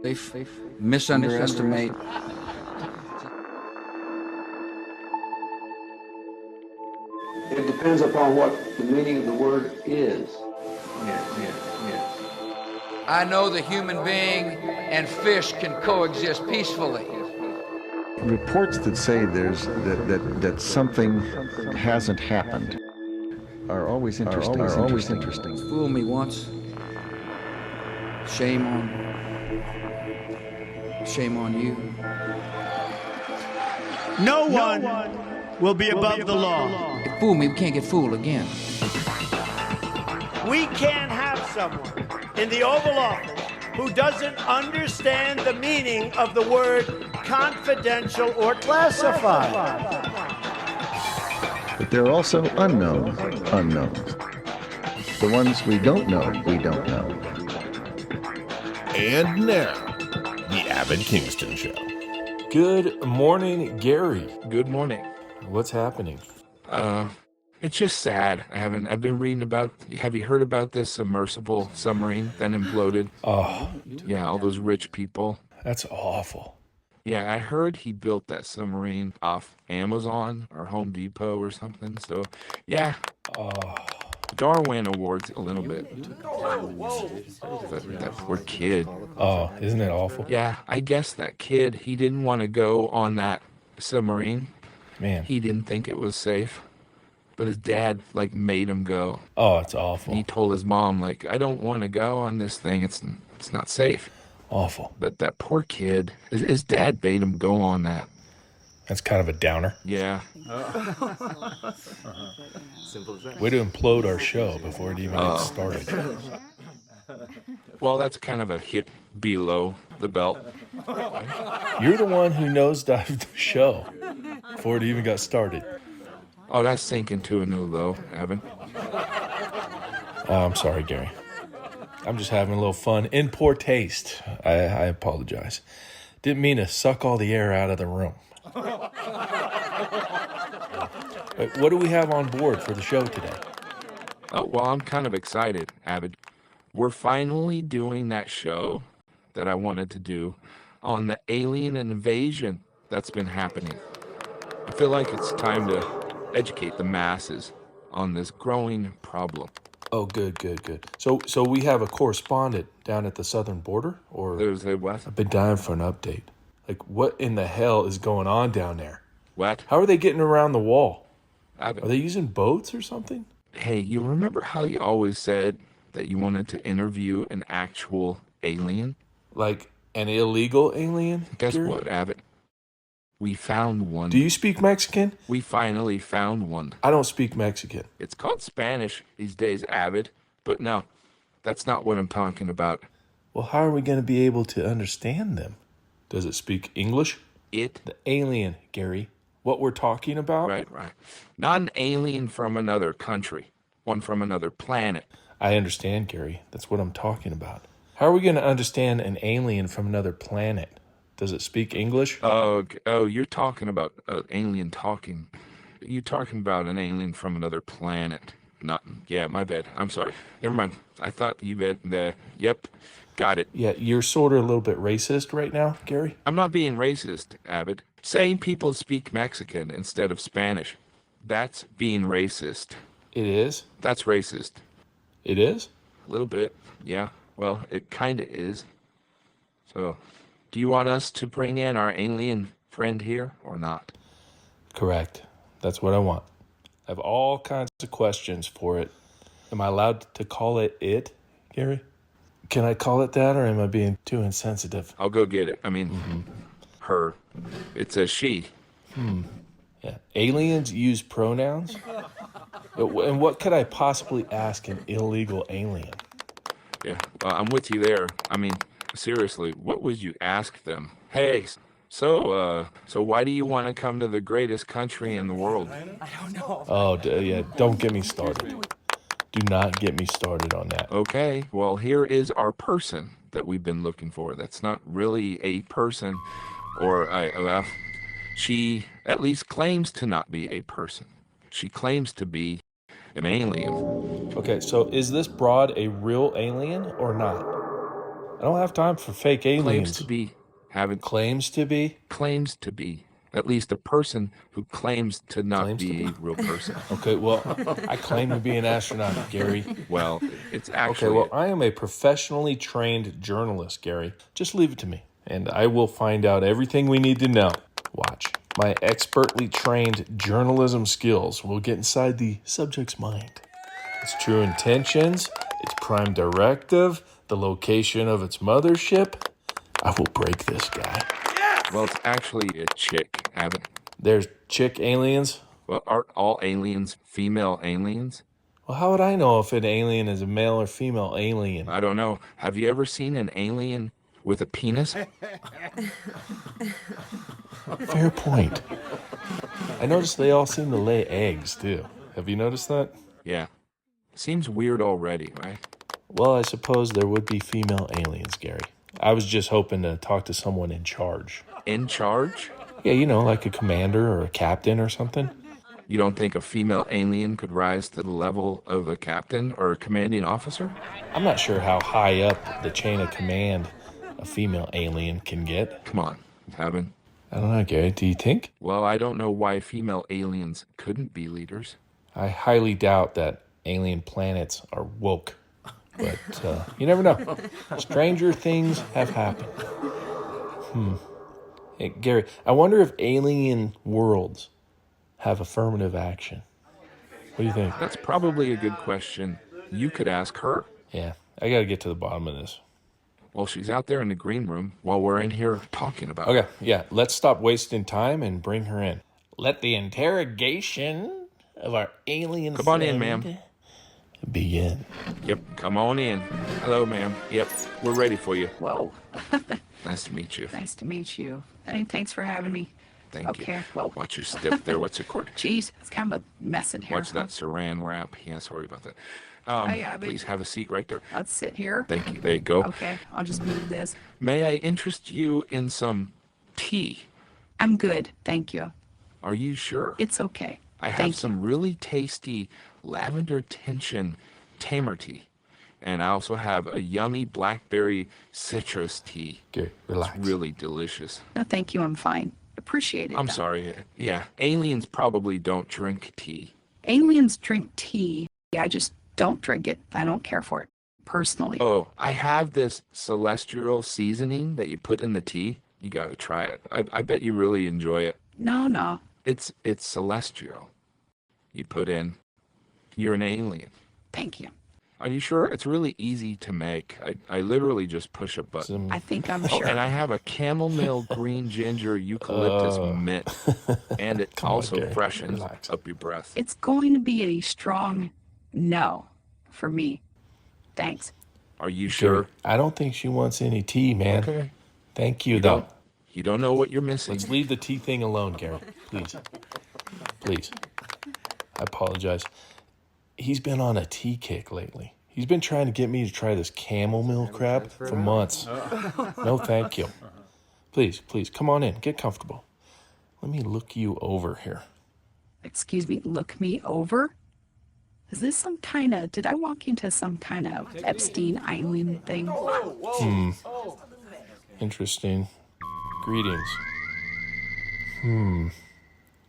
They misunderestimate. It depends upon what the meaning of the word is. I know the human being and fish can coexist peacefully. Reports that say that something hasn't happened are always interesting. Fool me once. Shame on you. No one will be above the law. Fool me, we can't get fooled again. We can't have someone in the Oval Office who doesn't understand the meaning of the word confidential or classified. But there are also unknowns. The ones we don't know. And now, the Abbott Kingston Show. Good morning, Gary. Good morning. What's happening? It's just sad. I've been reading about, have you heard about this submersible submarine that imploded? Oh, Yeah, all those rich people. that's awful. Yeah, I heard he built that submarine off Amazon or Home Depot or something. So, yeah. Darwin Awards a little bit. That poor kid. Oh, isn't it awful? Yeah, I guess that kid, he didn't want to go on that submarine. Man. He didn't think it was safe. But his dad, made him go. Oh, it's awful. He told his mom, I don't want to go on this thing. It's not safe. Awful. But that poor kid, his dad made him go on that. That's kind of a downer. Yeah. Way to implode our show before it even gets started. Well, that's kind of a hit below the belt. You're the one who nosedived the show before it even got started. Oh, that's sinking to a new low, Evan. Oh, I'm sorry, Gary. I'm just having a little fun in poor taste. I apologize. Didn't mean to suck all the air out of the room. What do we have on board for the show today? Oh, well, I'm kind of excited, Avid. We're finally doing that show that I wanted to do on the alien invasion that's been happening. I feel like it's time to educate the masses on this growing problem. Oh, good. So we have a correspondent down at the southern border, or There's a what? I've been dying for an update. What in the hell is going on down there? What? How are they getting around the wall? Avid. Are they using boats or something? Hey, you remember how you always said that you wanted to interview an actual alien? Like an illegal alien? Guess Gary? what, Abbott? We found one. Do you speak Mexican? We finally found one. I don't speak Mexican. It's called Spanish these days, Abbott. But no, that's not what I'm talking about. Well, how are we going to be able to understand them? Does it speak English? It? The alien, Gary. What we're talking about? Right. Not an alien from another country. One from another planet. I understand, Gary. That's what I'm talking about. How are we going to understand an alien from another planet? Does it speak English? Oh, you're talking about alien talking. You're talking about an alien from another planet. Yeah, my bad. I'm sorry. Never mind. I thought you meant yep, got it. Yeah, you're sort of a little bit racist right now, Gary. I'm not being racist, Abbott. Saying people speak Mexican instead of Spanish, that's being racist. It is? That's racist. It is? A little bit, yeah. Well, it kind of is. So, do you want us to bring in our alien friend here or not? Correct. That's what I want. I have all kinds of questions for it. Am I allowed to call it, Gary? Can I call it that, or am I being too insensitive? I'll go get it. I mean, her. It's a she. Yeah. Aliens use pronouns? And what could I possibly ask an illegal alien? Yeah, well, I'm with you there. I mean, seriously, what would you ask them? Hey, so why do you want to come to the greatest country in the world? Oh, yeah, don't get me started. Do not get me started on that. Okay, well, here is our person that we've been looking for. That's not really a person, or she at least claims to not be a person. She claims to be an alien. Okay, so is this broad a real alien or not? I don't have time for fake aliens. Claims to be. Haven't. Claims to be? Claims to be. At least a person who claims to not Claims to be be? a real person. Okay, well, I claim to be an astronaut, Gary. Well, it's actually... Okay, well, I am a professionally trained journalist, Gary. Just leave it to me, and I will find out everything we need to know. Watch. My expertly trained journalism skills will get inside the subject's mind. Its true intentions, its prime directive, the location of its mothership. I will break this guy. Well, it's actually a chick, Abbott. There's chick aliens? Well, aren't all aliens female aliens? Well, how would I know if an alien is a male or female alien? I don't know. Have you ever seen an alien with a penis? Fair point. I noticed they all seem to lay eggs, too. Have you noticed that? Yeah. Seems weird already, right? Well, I suppose there would be female aliens, Gary. I was just hoping to talk to someone in charge. In charge? Yeah, you know, like a commander or a captain or something. You don't think a female alien could rise to the level of a captain or a commanding officer? I'm not sure how high up the chain of command a female alien can get. Come on, haven't. I don't know, Gary. Do you think? Well, I don't know why female aliens couldn't be leaders. I highly doubt that alien planets are woke. But you never know. Stranger things have happened. Hey, Gary, I wonder if alien worlds have affirmative action. What do you think? That's probably a good question. You could ask her. Yeah, I got to get to the bottom of this. Well, she's out there in the green room while we're in here talking about it. Okay, yeah, let's stop wasting time and bring her in. Let the interrogation of our alien Come on in, friend ma'am. begin. Yep, come on in. Hello, ma'am. Yep, we're ready for you. Whoa. Nice to meet you. Nice to meet you. Hey, thanks for having me. Thank Okay, you. well- Watch your step there. What's it called? Geez, it's kind of a mess in here. Watch that saran wrap. Yeah, sorry about that. yeah, but- Please have a seat right there. Let's sit here. Thank you. There you go. Okay, I'll just move this. May I interest you in some tea? I'm good, thank you. Are you sure? It's okay. I have Thank some really tasty lavender tension tamer tea. And I also have a yummy blackberry citrus tea. Gary, relax. It's really delicious. No, thank you, I'm fine. Appreciate it. I'm though. sorry. Yeah, aliens probably don't drink tea. Aliens drink tea. I just don't drink it. I don't care for it, personally. Oh, I have this celestial seasoning that you put in the tea. You gotta try it. I bet you really enjoy it. No. It's celestial. You put in. You're an alien. Thank you. Are you sure? It's really easy to make. I literally just push a button. I think I'm Oh, sure. and I have a chamomile green ginger eucalyptus mint. And it also Gary, freshens relax. up your breath. It's going to be a strong no for me. Thanks. Are you sure? I don't think she wants any tea, man. Okay. Thank you, though. You don't know what you're missing. Let's leave the tea thing alone, Gary. Please. Please. I apologize. He's been on a tea kick lately. He's been trying to get me to try this chamomile crap for months. No, thank you. Please, come on in. Get comfortable. Let me look you over here. Excuse me, look me over? Is this some kind of, did I walk into some kind of Epstein Island thing? Interesting. Greetings.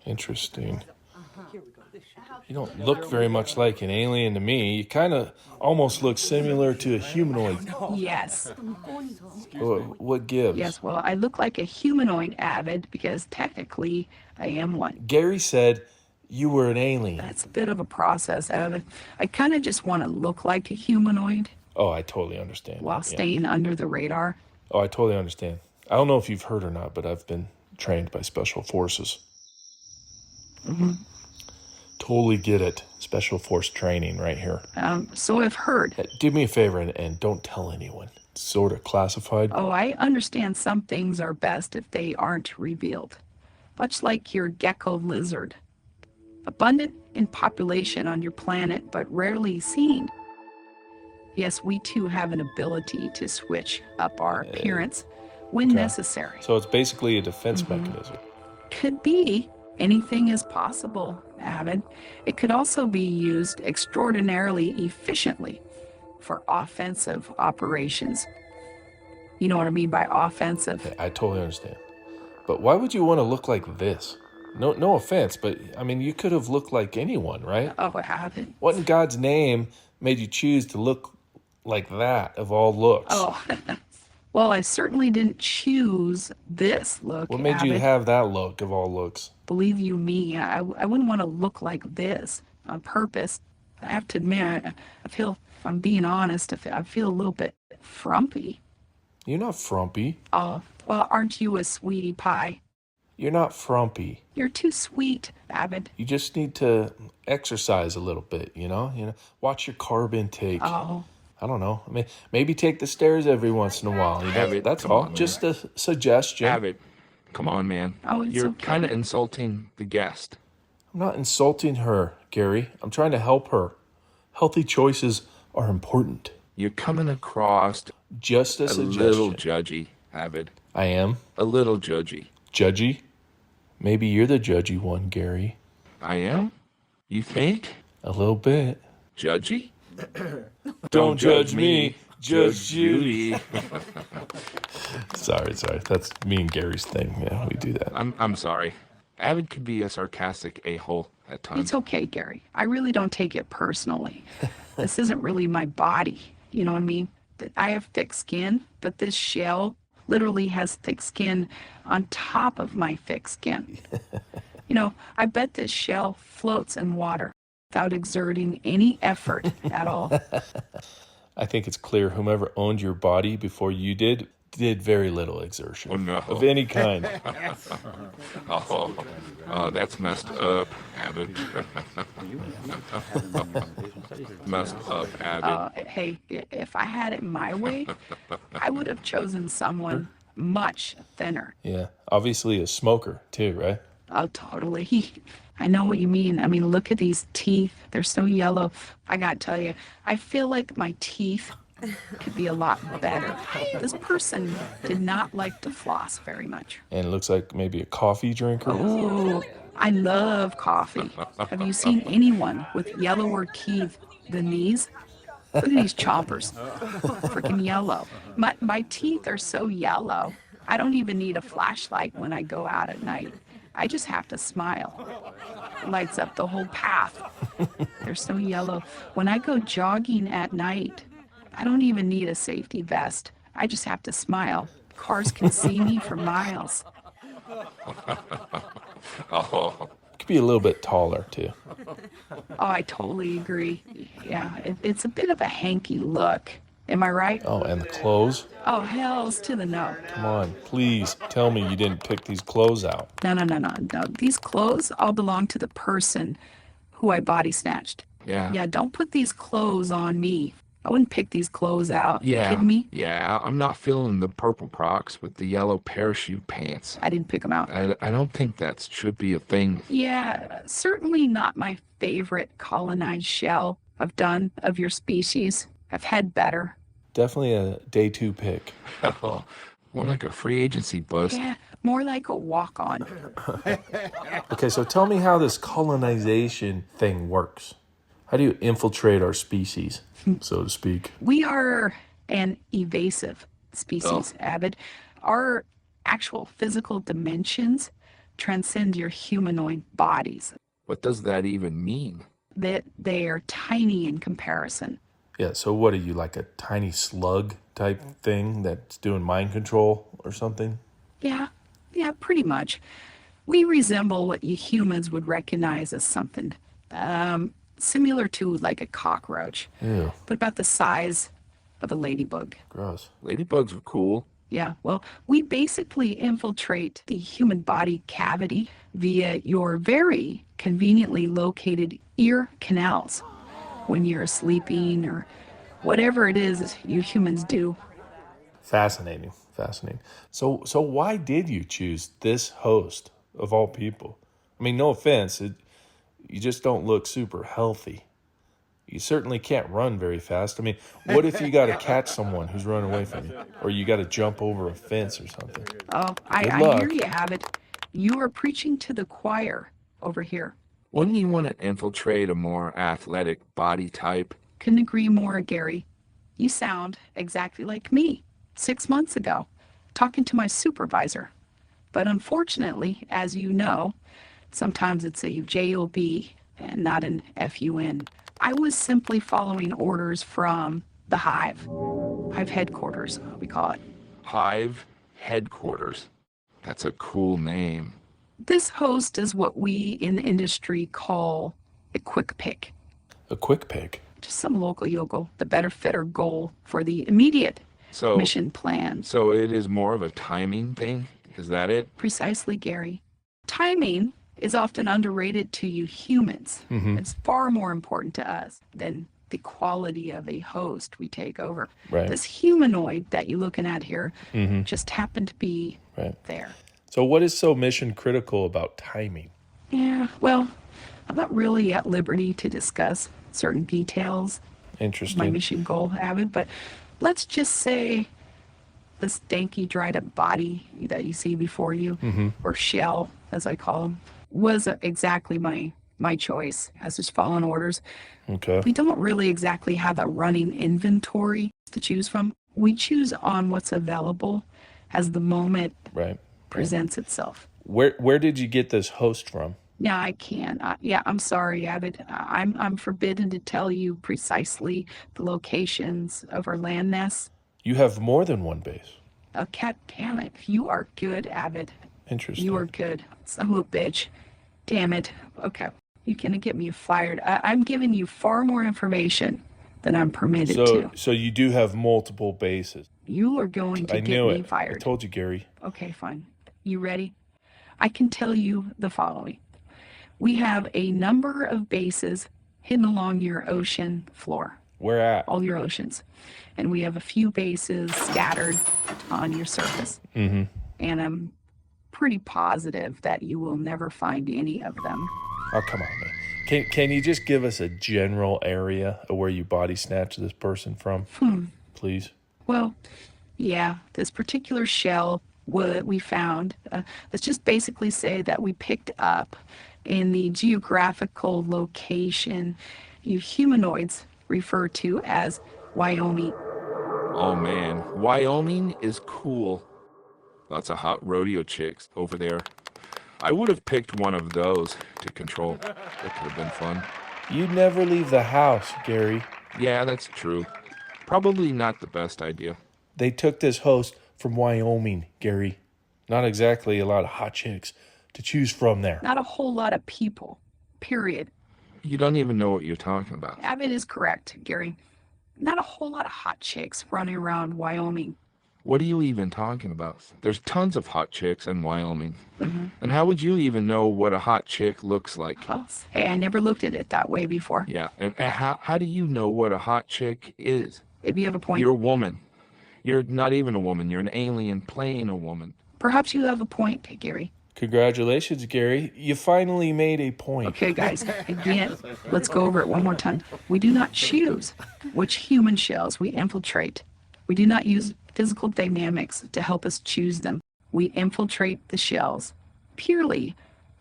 Interesting. You don't look very much like an alien to me. You kind of almost look similar to a humanoid. Yes. What gives? Yes, well, I look like a humanoid avid because technically I am one. Gary said you were an alien. That's a bit of a process. I kind of just want to look like a humanoid Oh, I totally understand. while Yeah. staying under the radar. Oh, I totally understand. I don't know if you've heard or not, but I've been trained by special forces. Totally get it. Special force training right here. So I've heard. Do me a favor and don't tell anyone. It's sort of classified. Oh, I understand some things are best if they aren't revealed. Much like your gecko lizard. Abundant in population on your planet, but rarely seen. Yes, we too have an ability to switch up our appearance when necessary. So it's basically a defense mechanism. Could be. Anything is possible, Avid. It could also be used extraordinarily efficiently for offensive operations. You know what I mean by offensive? I totally understand. But why would you want to look like this? No offense, but I mean, you could have looked like anyone, right? Oh, I haven't. What in God's name made you choose to look like that of all looks? Oh, well, I certainly didn't choose this look. What made you Abbott. have that look of all looks? Believe you me, I wouldn't want to look like this on purpose. I have to admit, I feel, if I'm being honest, I feel a little bit frumpy. You're not frumpy. Oh, well, aren't you a sweetie pie? You're not frumpy. You're too sweet, Abbott. You just need to exercise a little bit, watch your carb intake. Oh, I don't know. I mean, maybe take the stairs every once in a while. Abbott, That's come all. on, Just a suggestion. Abbott, come on, man. Oh, it's You're okay. kind of insulting the guest. I'm not insulting her, Gary. I'm trying to help her. Healthy choices are important. You're coming across Just a a suggestion. little judgy, Abbott. I am A little judgy. judgy. Maybe you're the judgy one, Gary. I am? You think? A little bit. Judgy? Don't judge me, judge Judy. Sorry. That's me and Gary's thing. Yeah, we do that. I'm sorry. Abbott could be a sarcastic a-hole at times. it's okay, Gary. I really don't take it personally. This isn't really my body. You know what I mean? I have thick skin, but this shell literally has thick skin on top of my thick skin. I bet this shell floats in water without exerting any effort at all. I think it's clear whomever owned your body before you did very little exertion. Oh, no. Of any kind. Oh, that's messed up, Abbott. Messed up, Abbott. Hey, if I had it my way, I would have chosen someone much thinner. Yeah. Obviously a smoker too, right? Oh, totally. I know what you mean. I mean, look at these teeth. They're so yellow. I gotta tell you, I feel like my teeth could be a lot better. This person did not like to floss very much. And it looks like maybe a coffee drinker. Oh, I love coffee. Have you seen anyone with yellower teeth than these? Look at these chompers. Freaking yellow. My teeth are so yellow. I don't even need a flashlight when I go out at night. I just have to smile. It lights up the whole path. They're so yellow. When I go jogging at night, I don't even need a safety vest. I just have to smile. Cars can see me for miles. Oh, Could be a little bit taller too. Oh, I totally agree. Yeah, it's a bit of a hanky look. Am I right? Oh, and the clothes? Oh, hells to the no. Come on, please tell me you didn't pick these clothes out. No. These clothes all belong to the person who I body snatched. yeah. Yeah, don't put these clothes on me. I wouldn't pick these clothes out. Yeah. You kidding me? Yeah, I'm not feeling the purple Crocs with the yellow parachute pants. I didn't pick them out. I don't think that should be a thing. Yeah, certainly not my favorite colonized shell I've done of your species. I've had better. Definitely a day 2 pick. More like a free agency bust. Yeah, more like a walk-on. Okay, so tell me how this colonization thing works. How do you infiltrate our species, so to speak? We are an evasive species, Abbott. Our actual physical dimensions transcend your humanoid bodies. What does that even mean? That they are tiny in comparison. Yeah, so what are you, like a tiny slug type thing that's doing mind control or something? Yeah, pretty much. We resemble what you humans would recognize as something similar to like a cockroach, Ew, but about the size of a ladybug. gross. Ladybugs are cool. Yeah, well, we basically infiltrate the human body cavity via your very conveniently located ear canals when you're sleeping or whatever it is you humans do. Fascinating. So why did you choose this host of all people? I mean, no offense, you just don't look super healthy. You certainly can't run very fast. I mean, what if you got to catch someone who's running away from you? Or you got to jump over a fence or something? Oh, I hear you, Abbott. You are preaching to the choir over here. Wouldn't you want to infiltrate a more athletic body type? Couldn't agree more, Gary. You sound exactly like me. 6 months ago, talking to my supervisor. But unfortunately, as you know, sometimes it's a job and not an fun. I was simply following orders from the Hive headquarters, we call it. Hive headquarters. That's a cool name. This host is what we in the industry call a quick pick. A quick pick. Just some local yokel, the better fit or goal for the immediate mission plan. So it is more of a timing thing? Is that it? Precisely, Gary. Timing is often underrated to you humans. It's far more important to us than the quality of a host we take over. Right. This humanoid that you're looking at here just happened to be there. So what is so mission critical about timing? Yeah, well, I'm not really at liberty to discuss certain details of my Interesting. mission goal, Avid, but let's just say this danky, dried up body that you see before you, or shell, as I call them, was exactly my choice as just following orders. Okay. We don't really exactly have a running inventory to choose from. We choose on what's available as the moment Right. presents itself. Where did you get this host from? Yeah, I can. I'm sorry, Abbott. I'm forbidden to tell you precisely the locations of our land nests. You have more than one base. Oh, cat damn it. You are good, Abbott. Interesting. You are good. Son of a bitch. Damn it. Okay. You're going to get me fired. I'm giving you far more information than I'm permitted to. So you do have multiple bases. You are going to I get knew me it. fired. I told you, Gary. Okay, fine. You ready? I can tell you the following. We have a number of bases hidden along your ocean floor, Where at? all your oceans. And we have a few bases scattered on your surface. And I'm pretty positive that you will never find any of them. Oh, come on, man. Can you just give us a general area of where you body snatched this person from? Please. Well, yeah, this particular shell what we found, let's just basically say that we picked up in the geographical location you humanoids refer to as Wyoming. Oh man, Wyoming is cool. Lots of hot rodeo chicks over there. I would have picked one of those to control. That could have been fun. You'd never leave the house, Gary. Yeah, that's true. Probably not the best idea. They took this host from Wyoming, Gary. Not exactly a lot of hot chicks to choose from there. Not a whole lot of people, period. You don't even know what you're talking about. Abbott is correct, Gary. Not a whole lot of hot chicks running around Wyoming. What are you even talking about? There's tons of hot chicks in Wyoming. And how would you even know what a hot chick looks like? Well, hey, I never looked at it that way before. Yeah, and how do you know what a hot chick is? If you have a point. You're a woman. You're not even a woman. You're an alien playing a woman. Perhaps you have a point, Gary. Congratulations, Gary. You finally made a point. Okay, guys, again, let's go over it one more time. We do not choose which human shells we infiltrate. We do not use physical dynamics to help us choose them. We infiltrate the shells purely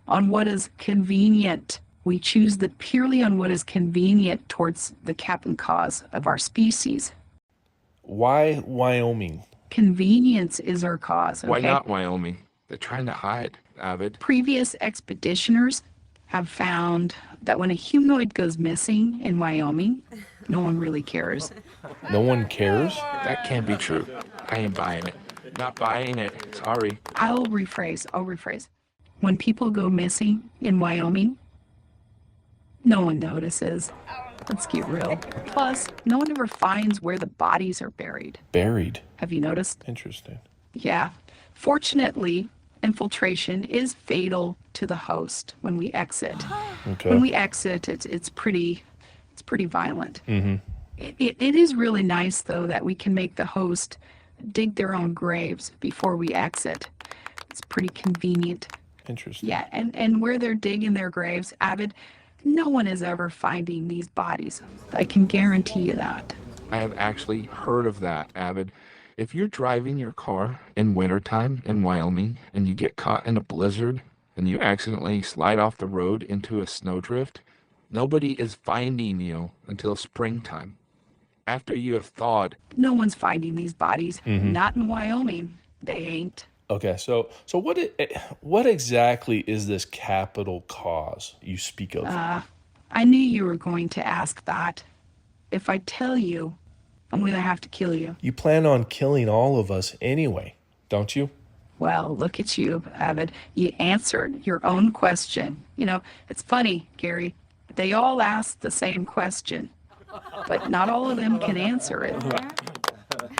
on what is convenient. We choose that purely on what is convenient towards the cap and cause of our species. Why Wyoming? Convenience is our cause. Okay? Why not Wyoming? They're trying to hide, Avid. Previous expeditioners have found that when a humanoid goes missing in Wyoming, no one really cares. No one cares? That can't be true. I ain't buying it. Not buying it. Sorry. I'll rephrase. When people go missing in Wyoming, no one notices. Let's get real. Plus, no one ever finds where the bodies are buried. Buried. Have you noticed? Interesting. Yeah. Fortunately, infiltration is fatal to the host when we exit. Okay. When we exit, it's pretty violent. It is really nice, though, that we can make the host dig their own graves before we exit. It's pretty convenient. Interesting. Yeah, and where they're digging their graves, Avid, no one is ever finding these bodies. I can guarantee you that. I have actually heard of that, Avid. If you're driving your car in wintertime in Wyoming and you get caught in a blizzard and you accidentally slide off the road into a snowdrift, nobody is finding you until springtime. after you have thawed. No one's finding these bodies. Mm-hmm. Not in Wyoming. They ain't. Okay, so what exactly is this capital cause you speak of? I knew you were going to ask that. If I tell you, I'm going to have to kill you. You plan on killing all of us anyway, don't you? Well, look at you, Avid. You answered your own question. You know, it's funny, Gary. They all ask the same question, but not all of them can answer it.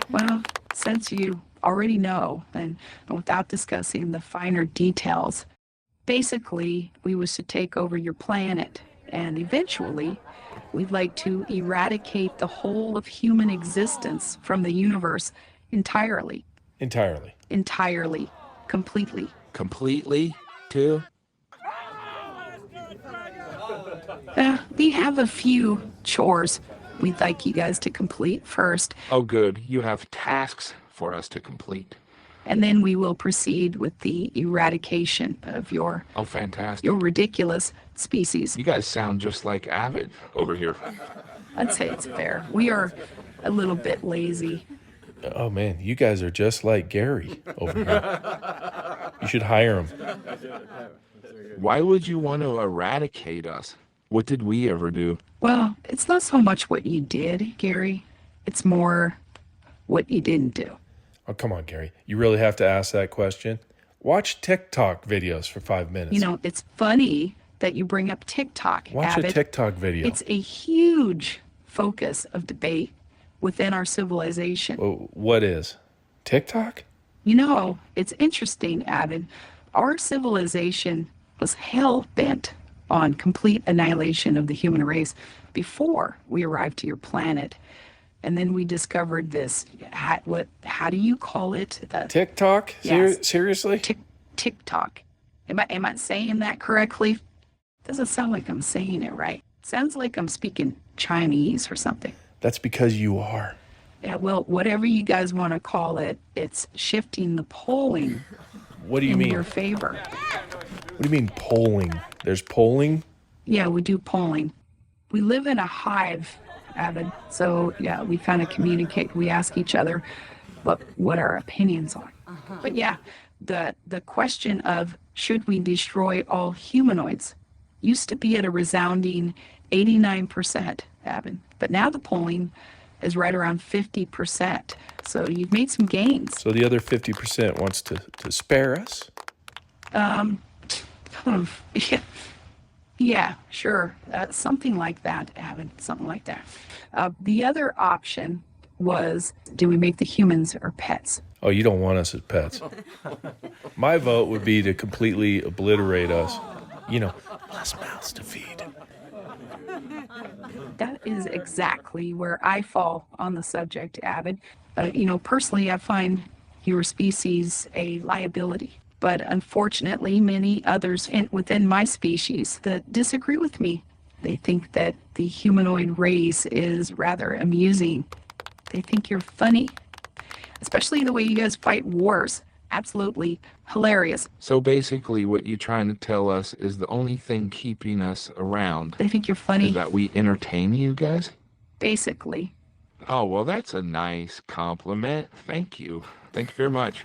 Well, since you already know, and without discussing the finer details, basically, we was to take over your planet, and eventually, we'd like to eradicate the whole of human existence from the universe entirely. Entirely. Completely. Completely, too? We have a few chores we'd like you guys to complete first, Oh, good. You have tasks for us to complete. and then we will proceed with the eradication of your Oh, fantastic. ridiculous species. You guys sound just like Avid over here. I'd say it's fair. We are a little bit lazy. Oh man, you guys are just like Gary over here. You should hire him. Why would you want to eradicate us? What did we ever do? Well, it's not so much what you did, Gary. It's more what you didn't do. Oh, come on, Gary. You really have to ask that question? Watch TikTok videos for 5 minutes. You know, it's funny that you bring up TikTok, Watch Avid. a TikTok video. It's a huge focus of debate within our civilization. Well, what is? TikTok? You know, it's interesting, Avid. Our civilization was hell-bent on complete annihilation of the human race before we arrived to your planet. And then we discovered this, how do you call it? TikTok? Yes. Seriously? TikTok. Am I saying that correctly? Doesn't sound like I'm saying it right. Sounds like I'm speaking Chinese or something. That's because you are. Yeah, well, whatever you guys want to call it, it's shifting the polling What do you in mean? your favor. What do you mean polling? There's polling? Yeah, we do polling. We live in a hive, Avid. So, yeah, we kind of communicate. We ask each other what our opinions are. But yeah, the question of should we destroy all humanoids used to be at a resounding 89%, Avid. But now the polling is right around 50%. So you've made some gains. So the other 50% wants to spare us? Yeah, sure. Something like that, Avid. Something like that. The other option was, do we make the humans our pets? Oh, you don't want us as pets. My vote would be to completely obliterate us. You know, less mouths to feed. That is exactly where I fall on the subject, Avid. Personally, I find your species a liability. But unfortunately, many others within my species that disagree with me. They think that the humanoid race is rather amusing. They think you're funny, especially the way you guys fight wars. Absolutely hilarious. So basically, what you're trying to tell us is the only thing keeping us around They think you're funny, is that we entertain you guys? basically. Oh, well, that's a nice compliment. Thank you. Thank you very much.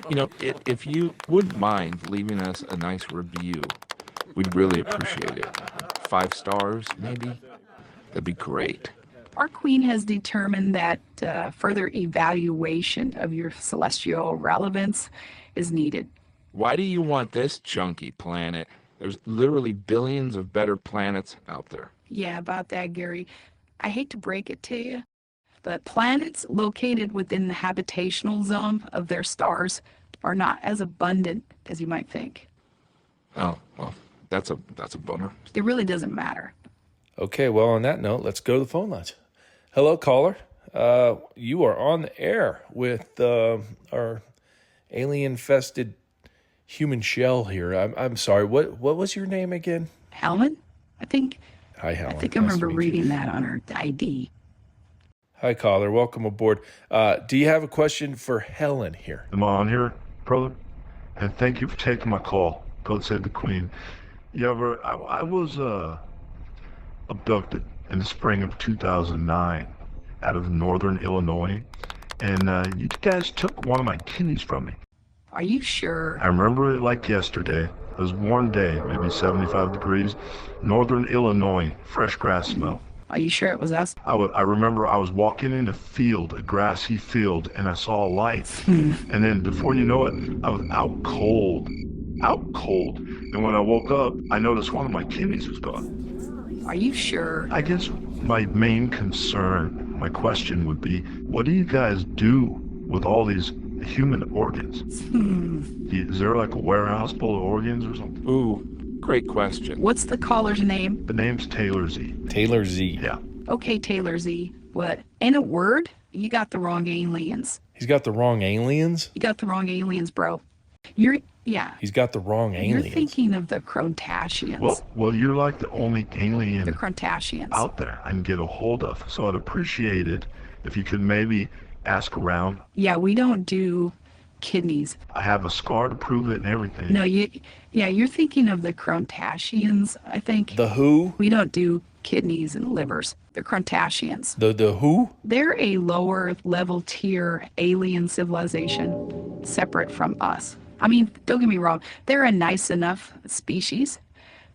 You know, if you wouldn't mind leaving us a nice review, we'd really appreciate it. 5 stars, maybe? That'd be great. Our queen has determined that further evaluation of your celestial relevance is needed. Why do you want this junky planet? There's literally billions of better planets out there. Yeah, about that, Gary. I hate to break it to you, but planets located within the habitational zone of their stars are not as abundant as you might think. Oh, well, that's a bummer. It really doesn't matter. Okay, well, on that note, let's go to the phone lines. Hello, caller. You are on the air with our alien-infested human shell here. I'm sorry. What was your name again? Helen? I think Hi, Helen. I remember reading that on her ID. Hi, caller. Welcome aboard. Do you have a question for Helen here? Am I on here, brother? And thank you for taking my call. God save the Queen. I was abducted in the spring of 2009. out of northern Illinois, and you guys took one of my kidneys from me. Are you sure? I remember it like yesterday. It was one day, maybe 75 degrees, northern Illinois, fresh grass smell. Are you sure it was us? I remember I was walking in a field, a grassy field, and I saw a light. And then before you know it, I was out cold. And when I woke up, I noticed one of my kidneys was gone. Are you sure? I guess my main concern, my question would be, what do you guys do with all these human organs? Is there like a warehouse full of organs or something? Ooh, great question. What's the caller's name? The name's Taylor Z. Taylor Z. Yeah. Okay, Taylor Z. What? In a word, you got the wrong aliens. He's got the wrong aliens? You got the wrong aliens, bro. He's got the wrong aliens. You're thinking of the Crotasians. Well, you're like the only alien The Crotasians. out there I can get a hold of. So I'd appreciate it if you could maybe ask around. Yeah, we don't do kidneys. I have a scar to prove it and everything. No, you're thinking of the Crotasians, I think. The who? We don't do kidneys and livers. The Crotasians. The who? They're a lower level tier alien civilization separate from us. I mean, don't get me wrong, they're a nice enough species,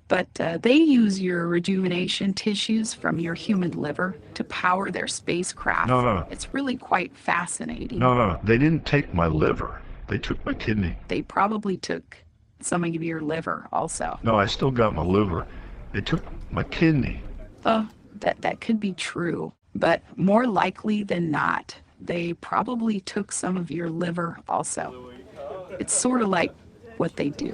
but they use your rejuvenation tissues from your human liver to power their spacecraft. No. It's really quite fascinating. No. They didn't take my liver. They took my kidney. They probably took some of your liver also. No, I still got my liver. They took my kidney. Oh, that could be true, but more likely than not, they probably took some of your liver also. It's sort of like what they do.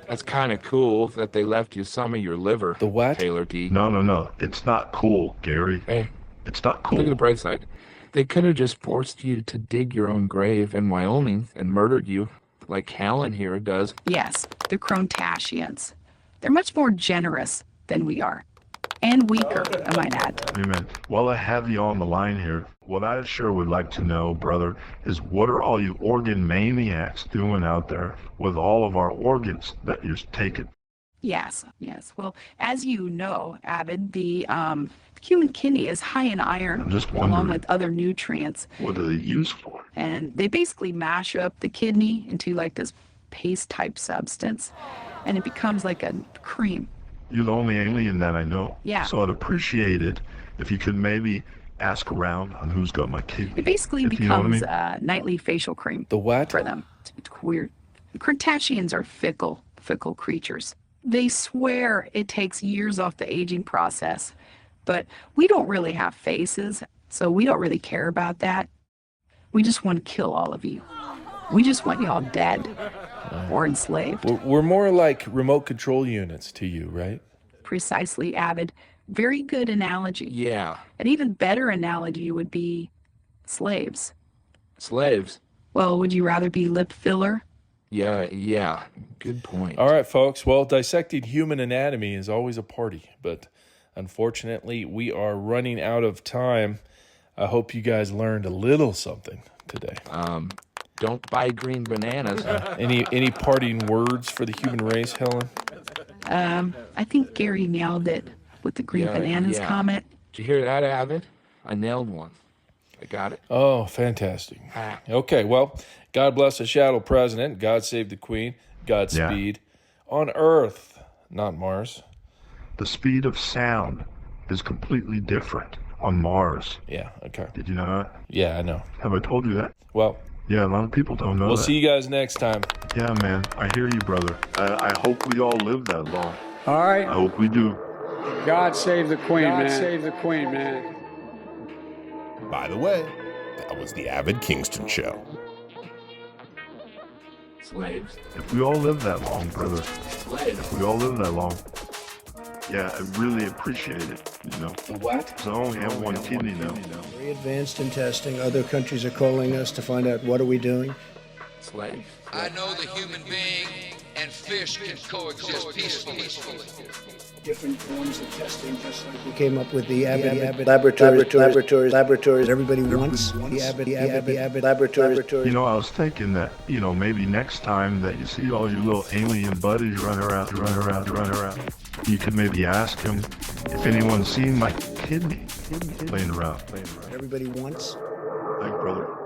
That's kind of cool that they left you some of your liver. The what? Taylor D. No. It's not cool, Gary. Hey, It's not cool. look at the bright side. They could have just forced you to dig your own grave in Wyoming and murdered you, like Helen here does. Yes, the Crotasians. They're much more generous than we are. And weaker, I might add. Amen. While I have you on the line here, what I sure would like to know, brother, is what are all you organ maniacs doing out there with all of our organs that you're taking? Yes. Well, as you know, Avid, the human kidney is high in iron, I'm just along wondering, with other nutrients. what are they used for? And they basically mash up the kidney into like this paste-type substance, and it becomes like a cream. You're the only alien that I know. Yeah. So I'd appreciate it if you could maybe ask around on who's got my kidney. It basically If you know what I becomes mean. a nightly facial cream. The what? For them. It's weird. The Crotasians are fickle creatures. They swear it takes years off the aging process, but we don't really have faces, so we don't really care about that. We just want to kill all of you. We just want you all dead or enslaved. We're more like remote control units to you, right? Precisely, Avid. Very good analogy. Yeah. An even better analogy would be slaves. Slaves. Well, would you rather be lip filler? Yeah. Good point. All right, folks. Well, dissecting human anatomy is always a party, but unfortunately, we are running out of time. I hope you guys learned a little something today. Don't buy green bananas. Any parting words for the human race, Helen? I think Gary nailed it with the green bananas comment. Did you hear that, Avid? I nailed one. I got it. Oh, fantastic. Okay, well, God bless the shadow president. God save the queen. Godspeed. On Earth, not Mars. The speed of sound is completely different on Mars. Yeah, okay. Did you know that? Yeah, I know. Have I told you that? Well, yeah, a lot of people don't know we'll that. see you guys next time. Yeah, man. I hear you, brother. I hope we all live that long. All right. I hope we do. God save the Queen, man. God save the Queen, man. By the way, that was the Avid Kingston Show. Slaves. If we all live that long, brother. Slaves. If we all live that long. Yeah, I really appreciate it, you know. What? Because I only have one kidney now. Very advanced in testing. Other countries are calling us to find out what are we doing. Slaves. I know the human being and fish can coexist peacefully. Different forms of testing, just like we came up with the Abbott laboratories. Everybody wants the Abbott laboratories. You know, I was thinking that, you know, maybe next time that you see all your little alien buddies running around, you could maybe ask them if anyone's seen my kidding me? Playing around. Everybody wants. Thank you, brother.